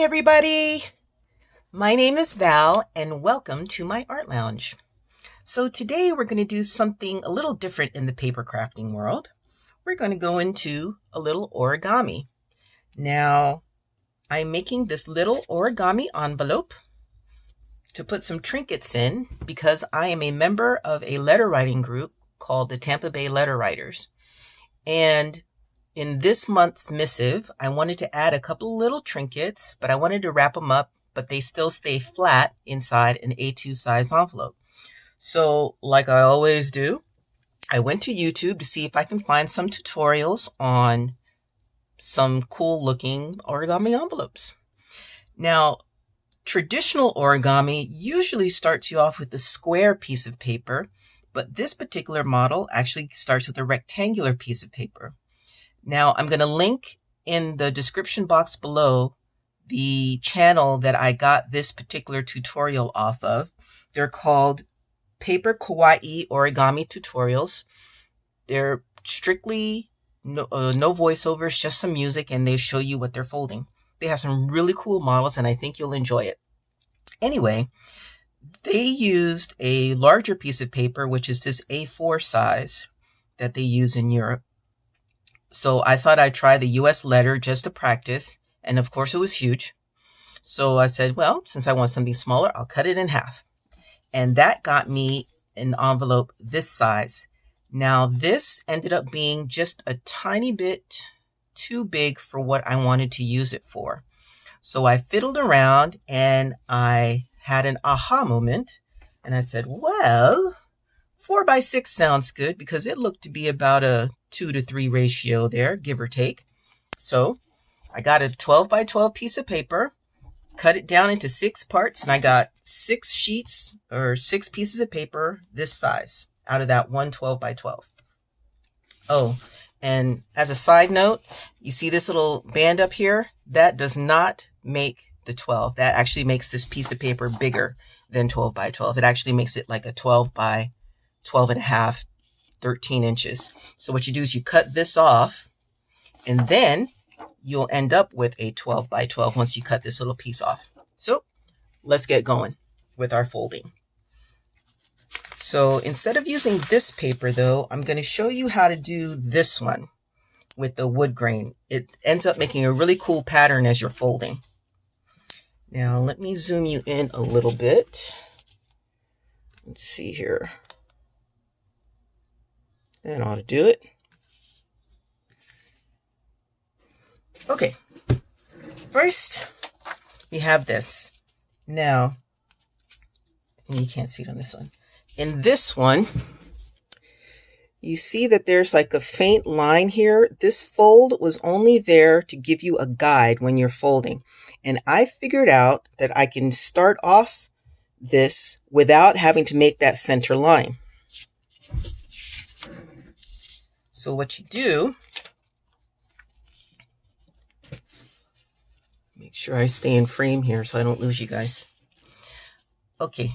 Hey everybody! My name is Val and welcome to my art lounge. So today we're going to do something a little different in the paper crafting world. We're going to go into a little origami. Now I'm making this little origami envelope to put some trinkets in because I am a member of a letter writing group called the Tampa Bay Letter Writers. And in this month's missive, I wanted to add a couple little trinkets, but I wanted to wrap them up, but they still stay flat inside an A2 size envelope. So, like I always do, I went to YouTube to see if I can find some tutorials on some cool looking origami envelopes. Now, traditional origami usually starts you off with a square piece of paper, but this particular model actually starts with a rectangular piece of paper. Now, I'm going to link in the description box below the channel that I got this particular tutorial off of. They're called Paper Kawaii Origami Tutorials. They're strictly no voiceovers, just some music, and they show you what they're folding. They have some really cool models, and I think you'll enjoy it. Anyway, they used a larger piece of paper, which is this A4 size that they use in Europe. So I thought I'd try the US letter just to practice. And of course it was huge. So I said, well, since I want something smaller, I'll cut it in half. And that got me an envelope this size. Now this ended up being just a tiny bit too big for what I wanted to use it for. So I fiddled around and I had an aha moment. And I said, well, 4x6 sounds good because it looked to be about a 2-to-3 ratio there, give or take. So I got a 12x12 piece of paper, cut it down into 6 parts, and I got 6 sheets or 6 pieces of paper this size out of that one 12x12. Oh, and as a side note, you see this little band up here? That does not make the 12. That actually makes this piece of paper bigger than 12x12. It actually makes it like a 12x12.5, 13 inches. So what you do is you cut this off, and then you'll end up with a 12x12 once you cut this little piece off. So let's get going with our folding. So instead of using this paper though, I'm going to show you how to do this one with the wood grain. It ends up making a really cool pattern as you're folding. Now let me zoom you in a little bit. Let's see here. That ought to do it. Okay, first we have this. Now, you can't see it on this one. In this one, you see that there's like a faint line here. This fold was only there to give you a guide when you're folding. And I figured out that I can start off this without having to make that center line. So what you do, make sure I stay in frame here so I don't lose you guys. Okay,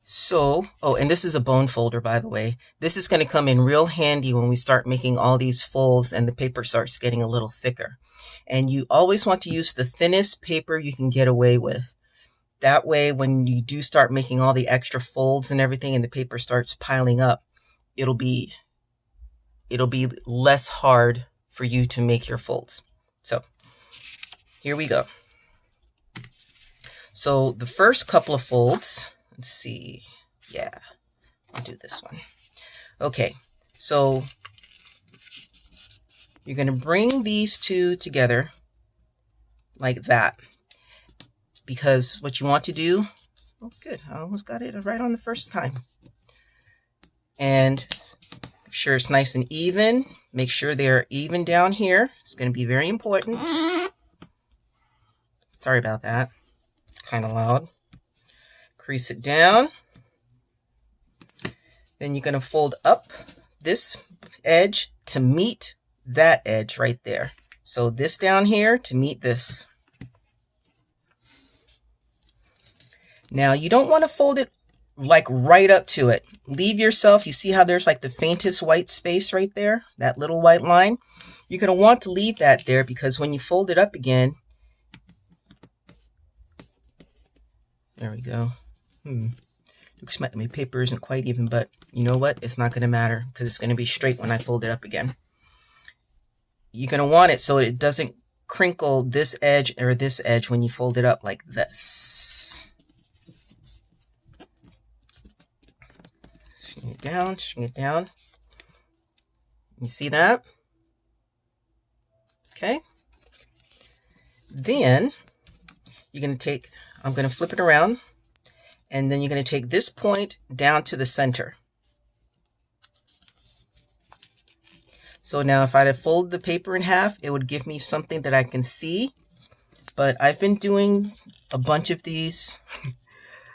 so, oh, and this is a bone folder, by the way. This is going to come in real handy when we start making all these folds and the paper starts getting a little thicker. And you always want to use the thinnest paper you can get away with. That way, when you do start making all the extra folds and everything and the paper starts piling up, it'll be less hard for you to make your folds. So here we go. So the first couple of folds, let's see. Yeah, I'll do this one. Okay, so you're going to bring these two together like that. Because what you want to do, oh good, I almost got it right on the first time. And make sure it's nice and even. Make sure they're even down here. It's going to be very important. Sorry about that. Kind of loud. Crease it down. Then you're going to fold up this edge to meet that edge right there. So this down here to meet this. Now you don't want to fold it like right up to it. Leave yourself, you see how there's like the faintest white space right there, that little white line? You're going to want to leave that there because when you fold it up again, There we go. Looks like my paper isn't quite even, but you know what? It's not going to matter because it's going to be straight when I fold it up again. You're going to want it so it doesn't crinkle this edge or this edge when you fold it up like this. String it down, string it down. You see that? Okay. Then you're going to take, I'm going to flip it around, and then you're going to take this point down to the center. So now if I'd have folded the paper in half, it would give me something that I can see. But I've been doing a bunch of these,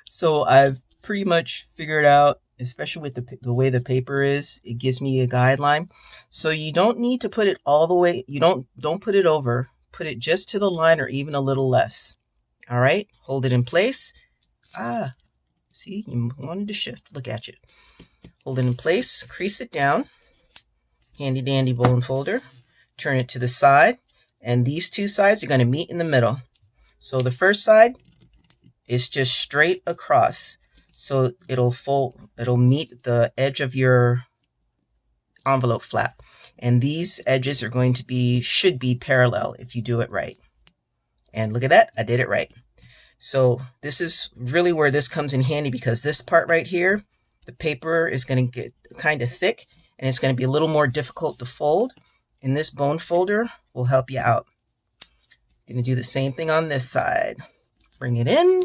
so I've pretty much figured out, especially with the way the paper is, it gives me a guideline. So you don't need to put it all the way, don't put it over, put it just to the line or even a little less. All right, hold it in place. See, you wanted to shift, look at you. Hold it in place, crease it down. Handy dandy bone folder, turn it to the side, and these two sides are going to meet in the middle. So the first side is just straight across, so it'll meet the edge of your envelope flap, and these edges are going to should be parallel if you do it right. And look at that, I did it right. So this is really where this comes in handy, because this part right here, the paper is going to get kind of thick, and it's going to be a little more difficult to fold, and this bone folder will help you out. I'm going to do the same thing on this side. Bring it in,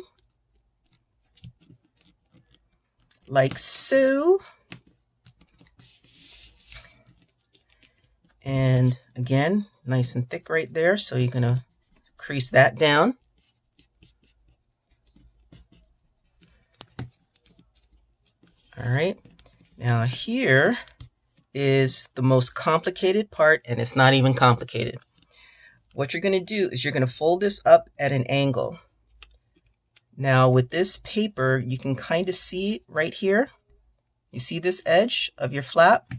like so. And again, nice and thick right there, so you're going to crease that down. All right, now here is the most complicated part, and it's not even complicated. What you're going to do is you're going to fold this up at an angle. Now with this paper, you can kind of see right here. You see this edge of your flap?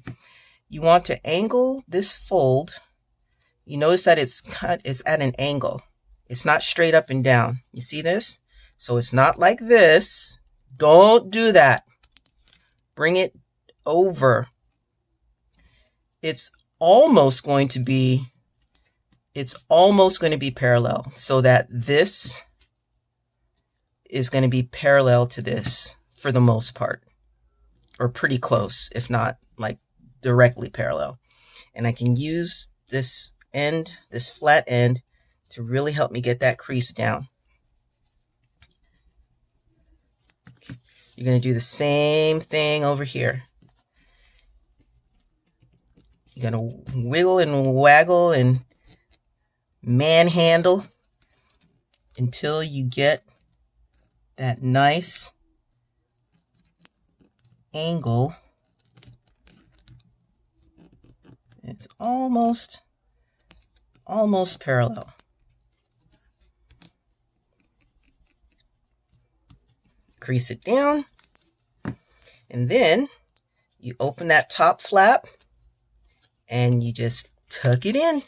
You want to angle this fold. You notice that it's at an angle. It's not straight up and down. You see this? So it's not like this. Don't do that. Bring it over. It's almost going to be parallel, so that this is going to be parallel to this for the most part, or pretty close, if not like directly parallel. And I can use this end, this flat end, to really help me get that crease down. You're going to do the same thing over here. You're going to wiggle and waggle and manhandle until you get that nice angle. It's almost parallel. Crease it down, and then you open that top flap and you just tuck it in.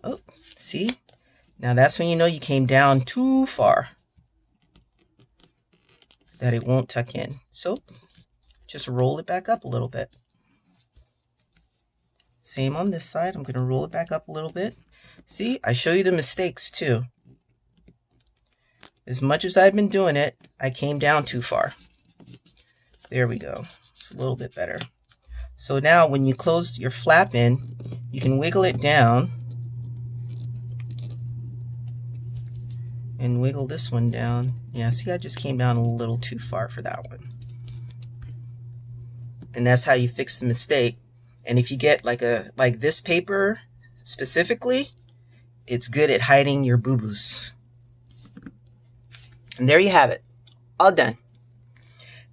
Oh, see? Now that's when you know you came down too far, that it won't tuck in. So just roll it back up a little bit. Same on this side. I'm going to roll it back up a little bit. See, I show you the mistakes too. As much as I've been doing it, I came down too far. There we go. It's a little bit better. So now when you close your flap in, you can wiggle it down and wiggle this one down. Yeah, see, I just came down a little too far for that one. And that's how you fix the mistake. And if you get like this paper specifically, it's good at hiding your boo-boos. And there you have it. All done.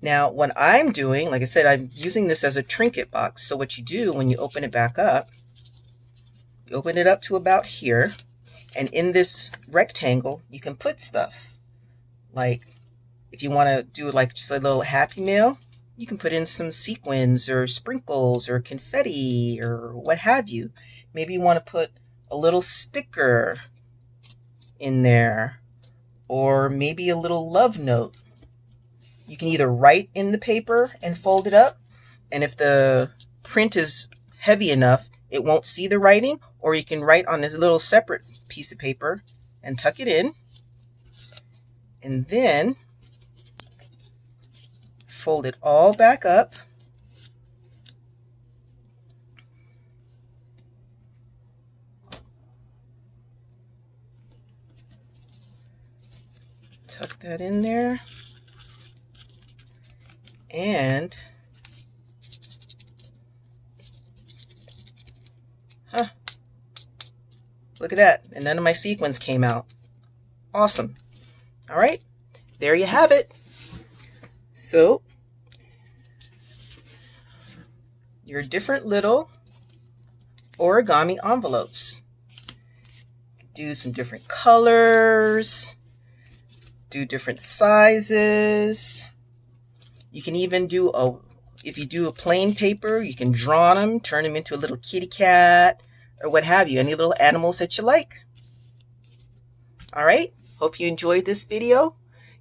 Now, what I'm doing, like I said, I'm using this as a trinket box. So what you do when you open it back up, you open it up to about here. And in this rectangle, you can put stuff. Like, if you want to do like just a little Happy Mail, you can put in some sequins or sprinkles or confetti or what have you. Maybe you want to put a little sticker in there, or maybe a little love note. You can either write in the paper and fold it up, and if the print is heavy enough, it won't see the writing, or you can write on this little separate piece of paper and tuck it in, and then fold it all back up. Tuck that in there, and look at that, and none of my sequins came out. Awesome. All right, there you have it. So your different little origami envelopes. Do some different colors, do different sizes. You can even do if you do a plain paper, you can draw on them, turn them into a little kitty cat or what have you, any little animals that you like. All right, hope you enjoyed this video.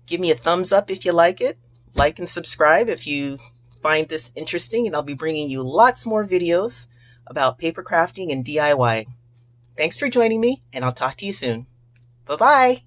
Give me a thumbs up if you like it. Like and subscribe if you find this interesting, and I'll be bringing you lots more videos about paper crafting and DIY. Thanks for joining me, and I'll talk to you soon. Bye-bye.